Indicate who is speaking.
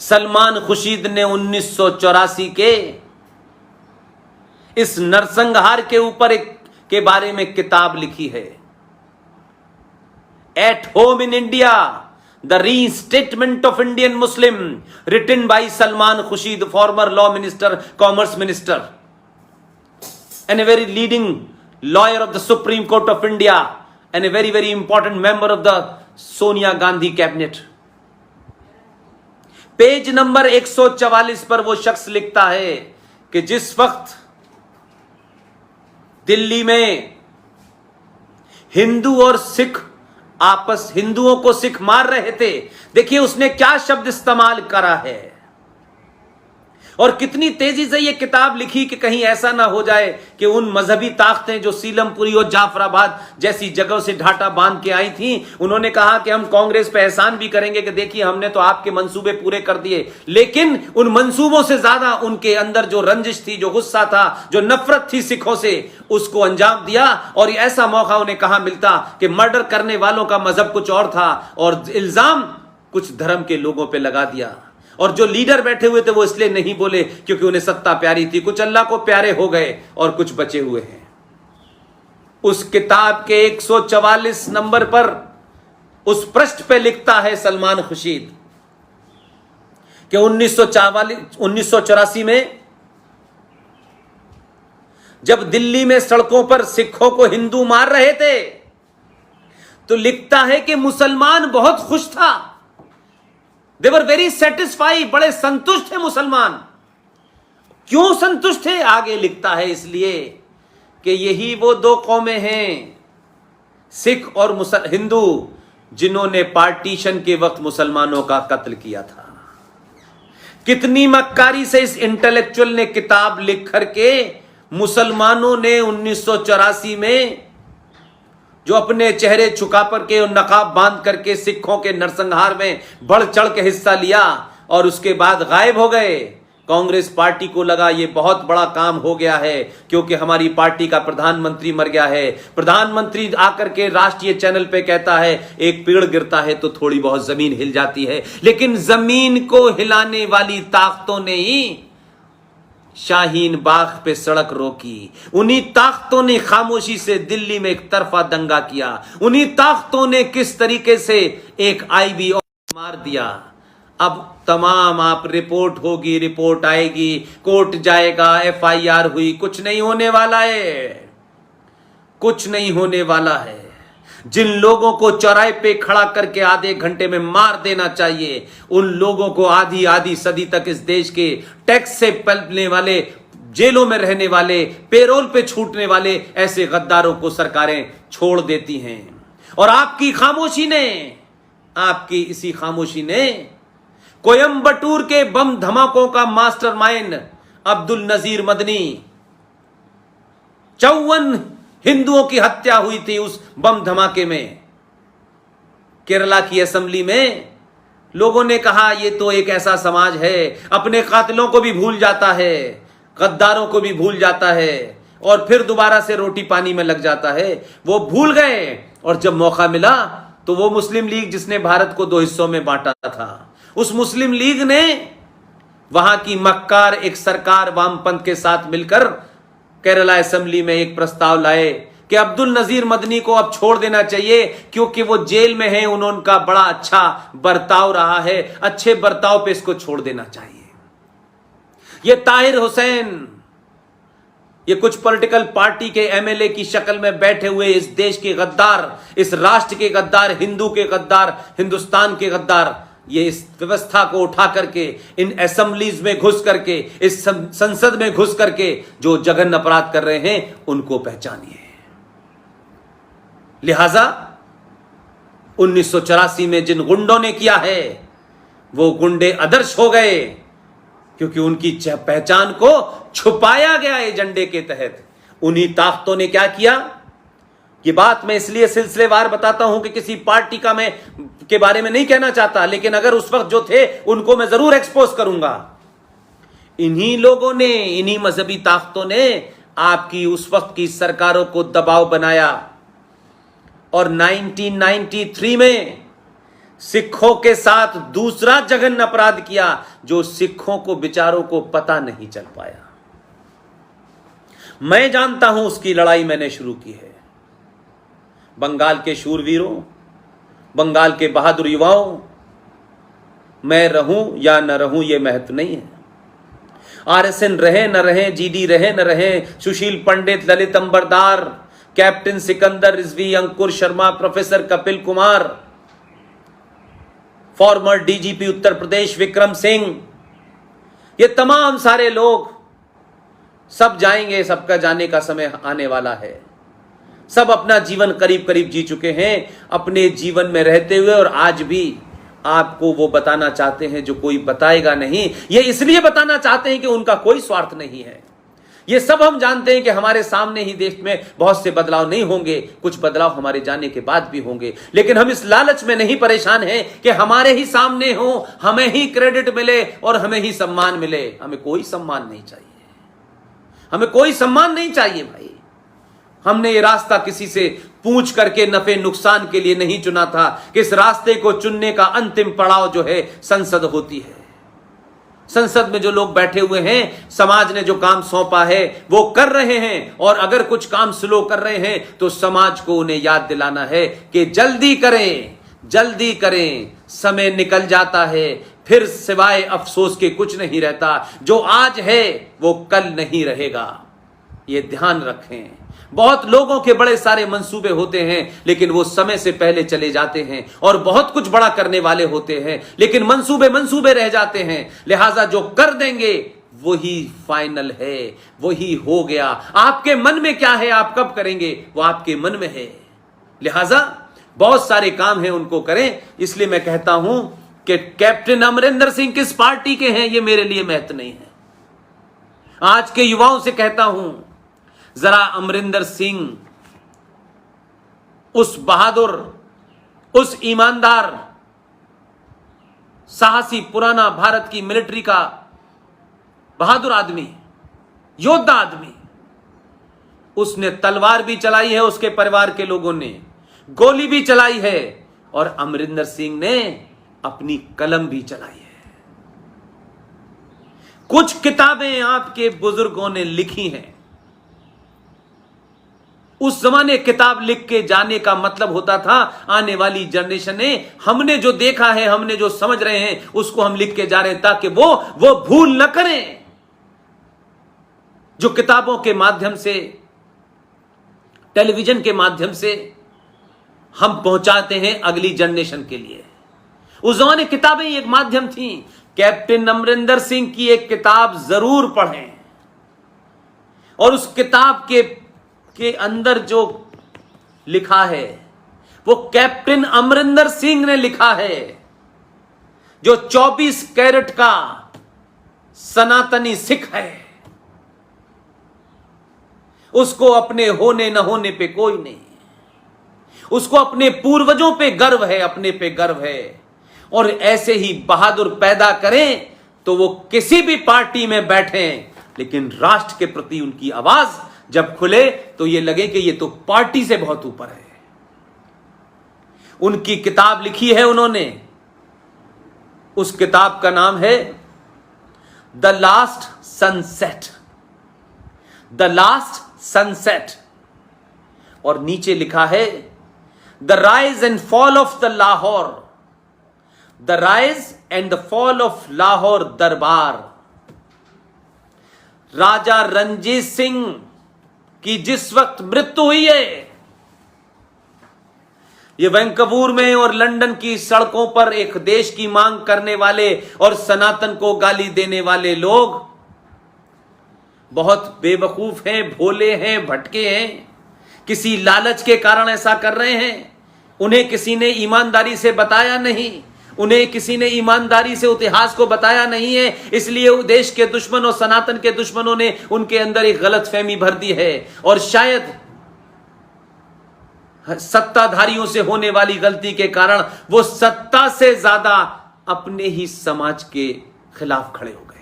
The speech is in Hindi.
Speaker 1: सलमान खुर्शीद ने 1984 के इस नरसंहार के ऊपर के बारे में किताब लिखी है, at home in India, the restatement of Indian Muslim, written by Salman Khurshid, former law minister, commerce minister, and a very leading lawyer of the Supreme Court of India, and a very very important member of the Sonia Gandhi cabinet. Page number 144 पर वो शख्स लिखता है कि जिस वक्त दिल्ली में हिंदू और सिख हिंदुओं को सिख मार रहे थे, देखिए उसने क्या शब्द इस्तेमाल करा है और कितनी तेजी से यह किताब लिखी कि कहीं ऐसा ना हो जाए कि उन मजहबी ताकतें जो सीलमपुरी और जाफराबाद जैसी जगहों से ढाटा बांध के आई थी, उन्होंने कहा कि हम कांग्रेस पे एहसान भी करेंगे कि देखिए हमने तो आपके मंसूबे पूरे कर दिए, लेकिन उन मंसूबों से ज्यादा उनके अंदर जो रंजिश थी, जो गुस्सा था, जो नफरत थी सिखों से, उसको अंजाम दिया। और ऐसा मौका उन्हें कहां मिलता कि मर्डर करने वालों का मजहब कुछ और था और इल्जाम कुछ धर्म के लोगों पर लगा दिया। और जो लीडर बैठे हुए थे वो इसलिए नहीं बोले क्योंकि उन्हें सत्ता प्यारी थी, कुछ अल्लाह को प्यारे हो गए और कुछ बचे हुए हैं। उस किताब के 144 नंबर पर उस पृष्ठ पे लिखता है सलमान खुर्शीद कि 1984 में जब दिल्ली में सड़कों पर सिखों को हिंदू मार रहे थे तो लिखता है कि मुसलमान बहुत खुश था, दे वर वेरी सेटिस्फाइड, बड़े संतुष्ट थे मुसलमान। क्यों संतुष्ट थे? आगे लिखता है इसलिए कि यही वो दो कौमें हैं, सिख और हिंदू, जिन्होंने पार्टीशन के वक्त मुसलमानों का कत्ल किया था। कितनी मक्कारी से इस इंटेलेक्चुअल ने किताब लिख करके मुसलमानों ने 1984 में जो अपने चेहरे छुपा करके और नकाब बांध करके सिखों के नरसंहार में बढ़ चढ़ के हिस्सा लिया और उसके बाद गायब हो गए। कांग्रेस पार्टी को लगा ये बहुत बड़ा काम हो गया है क्योंकि हमारी पार्टी का प्रधानमंत्री मर गया है। प्रधानमंत्री आकर के राष्ट्रीय चैनल पे कहता है एक पेड़ गिरता है तो थोड़ी बहुत जमीन हिल जाती है, लेकिन जमीन को हिलाने वाली ताकतों ने ही शाहीन बाग पे सड़क रोकी। उन्हीं ताकतों ने खामोशी से दिल्ली में एक तरफा दंगा किया। उन्हीं ताकतों ने किस तरीके से एक आईबी मार दिया। अब तमाम आप रिपोर्ट होगी, रिपोर्ट आएगी, कोर्ट जाएगा, एफआईआर हुई, कुछ नहीं होने वाला है, कुछ नहीं होने वाला है। जिन लोगों को चौराहे पे खड़ा करके आधे घंटे में मार देना चाहिए, उन लोगों को आधी आधी सदी तक इस देश के टैक्स से पलने वाले, जेलों में रहने वाले, पेरोल पे छूटने वाले ऐसे गद्दारों को सरकारें छोड़ देती हैं। और आपकी खामोशी ने, आपकी इसी खामोशी ने कोयंबटूर के बम धमाकों का मास्टरमाइंड अब्दुल नजीर मदनी, 54 हिंदुओं की हत्या हुई थी उस बम धमाके में। केरला की असेंबली में लोगों ने कहा ये तो एक ऐसा समाज है, अपने कातिलों को भी भूल जाता है, गद्दारों को भी भूल जाता है और फिर दोबारा से रोटी पानी में लग जाता है। वो भूल गए और जब मौका मिला तो वो मुस्लिम लीग जिसने भारत को 2 हिस्सों में बांटा था, उस मुस्लिम लीग ने वहां की मक्कार एक सरकार वामपंथ के साथ मिलकर केरला असेंबली में एक प्रस्ताव लाए कि अब्दुल नजीर मदनी को अब छोड़ देना चाहिए क्योंकि वो जेल में है, उनका बड़ा अच्छा बर्ताव रहा है, अच्छे बर्ताव पे इसको छोड़ देना चाहिए। ये ताहिर हुसैन, ये कुछ पॉलिटिकल पार्टी के एमएलए की शक्ल में बैठे हुए इस देश के गद्दार, इस राष्ट्र के गद्दार, हिंदू के गद्दार, हिंदुस्तान के गद्दार, ये इस व्यवस्था को उठा करके इन असेंबलीज में घुस करके, इस संसद में घुस करके जो जघन्य अपराध कर रहे हैं उनको पहचानिए। लिहाजा 1984 में जिन गुंडों ने किया है वो गुंडे आदर्श हो गए क्योंकि उनकी पहचान को छुपाया गया एजेंडे के तहत। उन्हीं ताकतों ने क्या किया, ये बात मैं इसलिए सिलसिलेवार बताता हूं कि किसी पार्टी का मैं के बारे में नहीं कहना चाहता, लेकिन अगर उस वक्त जो थे उनको मैं जरूर एक्सपोज करूंगा। इन्हीं लोगों ने, इन्हीं मजहबी ताकतों ने आपकी उस वक्त की सरकारों को दबाव बनाया और 1993 में सिखों के साथ दूसरा जघन्य अपराध किया जो सिखों को बेचारों को पता नहीं चल पाया। मैं जानता हूं उसकी लड़ाई मैंने शुरू की है। बंगाल के शूरवीरों, बंगाल के बहादुर युवाओं, मैं रहूं या न रहूं यह महत्व नहीं है। आरएसएन रहे न रहे, जीडी रहे न रहे, Sushil Pandit, Lalit Ambardar, captain Sikandar Rizvi, Ankur Sharma, professor Kapil Kumar, former DGP Uttar Pradesh Vikram Singh, ये तमाम सारे लोग सब जाएंगे, सबका जाने का समय आने वाला है। सब अपना जीवन करीब करीब जी चुके हैं अपने जीवन में रहते हुए, और आज भी आपको वो बताना चाहते हैं जो कोई बताएगा नहीं। ये इसलिए बताना चाहते हैं कि उनका कोई स्वार्थ नहीं है। ये सब हम जानते हैं कि हमारे सामने ही देश में बहुत से बदलाव नहीं होंगे, कुछ बदलाव हमारे जाने के बाद भी होंगे, लेकिन हम इस लालच में नहीं परेशान हैं कि हमारे ही सामने हो, हमें ही क्रेडिट मिले और हमें ही सम्मान मिले। हमें कोई सम्मान नहीं चाहिए, हमें कोई सम्मान नहीं चाहिए भाई। हमने ये रास्ता किसी से पूछ करके नफे नुकसान के लिए नहीं चुना था कि इस रास्ते को चुनने का अंतिम पड़ाव जो है संसद होती है। संसद में जो लोग बैठे हुए हैं, समाज ने जो काम सौंपा है वो कर रहे हैं, और अगर कुछ काम स्लो कर रहे हैं तो समाज को उन्हें याद दिलाना है कि जल्दी करें, जल्दी करें, समय निकल जाता है, फिर सिवाय अफसोस के कुछ नहीं रहता। जो आज है वो कल नहीं रहेगा, ये ध्यान रखें। बहुत लोगों के बड़े सारे मंसूबे होते हैं लेकिन वो समय से पहले चले जाते हैं, और बहुत कुछ बड़ा करने वाले होते हैं लेकिन मंसूबे रह जाते हैं। लिहाजा जो कर देंगे वही फाइनल है, वही हो गया। आपके मन में क्या है, आप कब करेंगे, वो आपके मन में है। लिहाजा बहुत सारे काम हैं, उनको करें। इसलिए मैं कहता हूं कि कैप्टन अमरिंदर सिंह किस पार्टी के हैं ये मेरे लिए महत्व नहीं है। आज के युवाओं से कहता हूं, जरा अमरिंदर सिंह, उस बहादुर, उस ईमानदार, साहसी, पुराना भारत की मिलिट्री का बहादुर आदमी, योद्धा आदमी, उसने तलवार भी चलाई है, उसके परिवार के लोगों ने गोली भी चलाई है, और अमरिंदर सिंह ने अपनी कलम भी चलाई है। कुछ किताबें आपके बुजुर्गों ने लिखी हैं। उस जमाने किताब लिख के जाने का मतलब होता था आने वाली जनरेशन ने, हमने जो देखा है, हमने जो समझ रहे हैं, उसको हम लिख के जा रहे हैं ताकि वो भूल न करें। जो किताबों के माध्यम से, टेलीविजन के माध्यम से हम पहुंचाते हैं अगली जनरेशन के लिए, उस जमाने किताबें एक माध्यम थी। कैप्टन अमरिंदर सिंह की एक किताब जरूर पढ़ें, और उस किताब के अंदर जो लिखा है वो कैप्टन अमरिंदर सिंह ने लिखा है, जो 24 कैरेट का सनातनी सिख है। उसको अपने होने न होने पे कोई नहीं, उसको अपने पूर्वजों पे गर्व है, अपने पे गर्व है। और ऐसे ही बहादुर पैदा करें तो वो किसी भी पार्टी में बैठें, लेकिन राष्ट्र के प्रति उनकी आवाज जब खुले तो ये लगे कि ये तो पार्टी से बहुत ऊपर है। उनकी किताब लिखी है उन्होंने, उस किताब का नाम है the last sunset, the last sunset, और नीचे लिखा है the rise and fall of the Lahore, the rise and the fall of Lahore दरबार। राजा रणजीत सिंह की जिस वक्त मृत्यु हुई है, ये वैंकूवर में और लंदन की सड़कों पर एक देश की मांग करने वाले और सनातन को गाली देने वाले लोग बहुत बेवकूफ हैं, भोले हैं, भटके हैं, किसी लालच के कारण ऐसा कर रहे हैं। उन्हें किसी ने ईमानदारी से बताया नहीं, उन्हें किसी ने ईमानदारी से इतिहास को बताया नहीं है, इसलिए देश के दुश्मन और सनातन के दुश्मनों ने उनके अंदर एक गलतफहमी भर दी है। और शायद सत्ताधारियों से होने वाली गलती के कारण वो सत्ता से ज्यादा अपने ही समाज के खिलाफ खड़े हो गए।